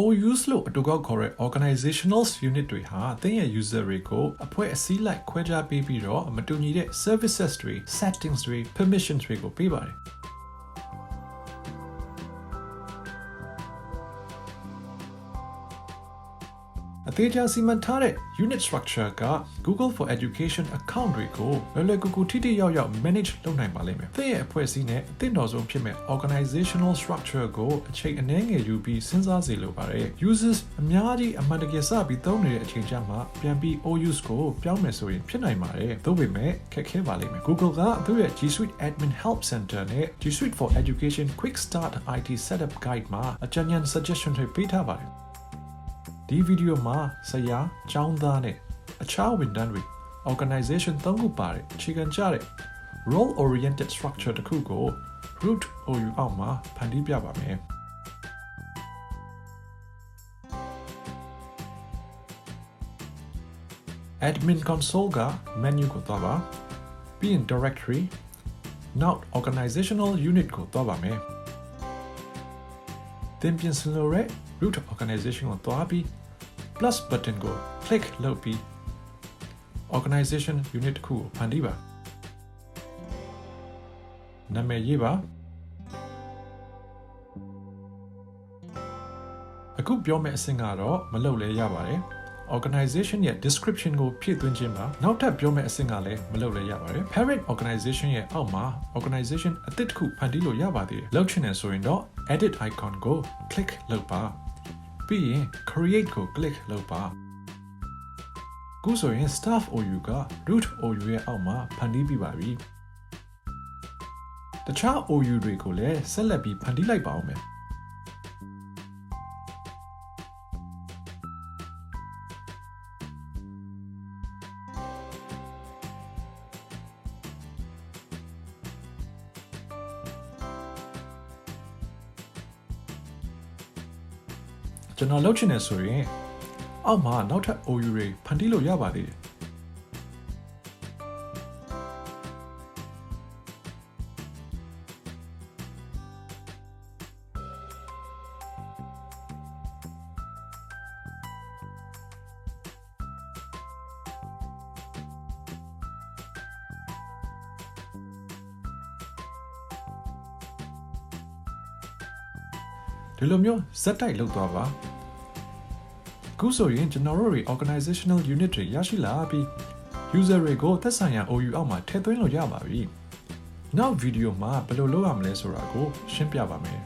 OUs လို့အတူကောက်ခေါ်တဲ့ Organizational Unit တွေဟာသင်ရဲ့ user တွေကိုအဖွဲ့အစည်းလိုက်ခွဲခြားပေးပြီးတော့မတူညီတဲ့ services တွေ settings တွေ permissions တွေကိုပေးပါတယ် အသေးချာစီမံထားတဲ့ unit structure က Google for Education account တွေကိုလွယ်ကူကူထိထိရောက်ရောက် manage လုပ်နိုင်ပါလိမ့်မယ်။သင်ရဲ့အဖွဲ့အစည်းနဲ့အသင့်တော်ဆုံးဖြစ်မဲ့ organizational structure ကိုအချိန်အနည်းငယ်ယူပြီးစဉ်းစားစေလိုပါတယ်။ users အများကြီးအမှန်တကယ်စပြီးသုံးနေတဲ့အချိန်ကျမှပြန်ပြီး OUs ကိုပြောင်းမယ်ဆိုရင်ဖြစ်နိုင်ပါတယ်။သို့ပေမဲ့ခက်ခဲပါလိမ့်မယ်။ Google ကသူ့ရဲ့ G Suite Admin Help Center နဲ့ G Suite for Education Quick Start IT Setup Guide မှာအကြံဉာဏ် suggestion တွေပေးထားပါတယ်။ဒီဗီဒီယိုမှာဆရာကျောင်းသားနဲ့အခြားဝန်ထမ်းတွေ organization 3ခုပါတယ်အခြေခံကျတဲ့ role oriented structure တစ်ခုကို root OU အောက်မှာဖန်တီးပြပါမယ် admin console က menu ကိုသွားပါပြီးရင် directory နောက် organizational unit ကိုသွားပါမယ်သင်ပြင်ဆင်လိုတဲ့ root organization ကိုသွားပြီး plus button ကို click လုပ်ပြီး organization unit တစ်ခုကိုဖန်တီးပါနာမည်ရေးပါအခုပြောမယ့်အဆင့်ကတော့မလုပ်လဲရပါတယ် organization ရဲ့ description ကိုဖြည့်သွင်းခြင်းပါနောက်ထပ်ပြောမယ့်အဆင့်ကလည်းမလုပ်လဲရပါတယ် parent organization ရဲ့အောက်မှာ organization အသစ်တစ်ခုဖန်တီးလို့ရပါသေးတယ်လုပ်ချင်တယ်ဆိုရင်တော့ edit icon ကို click လုပ်ပါပြီးရင် create ကို click လုပ်ပါခုဆိုရင် staff OU က root OU ရဲ့အောက်မှာဖန်တီးပြီးပါပြီတခြား OU တွေကိုလည်းဆက်လက်ပြီးဖန်တီးလိုက်ပါဦးမယ်ကျွန်တော်လုပ်ချင်တယ်ဆိုရင်အောက်မှာနောက်ထပ် OU တွေဖန်တီးလို့ရပါသေးတယ်ဒီလိုမျိုးဇက်တိုက်လုပ်သွားပါခုဆိုရင်ကျွန်တော်တို့တွေ organizational unit တွေရရှိလာပြီး user တွေကိုသက်ဆိုင်ရာ OU အောက်မှာထည့်သွင်းလို့ရပါပြီနောက်ဗီဒီယိုမှာဘယ်လိုလုပ်ရမလဲဆိုတာကိုရှင်းပြပါမယ်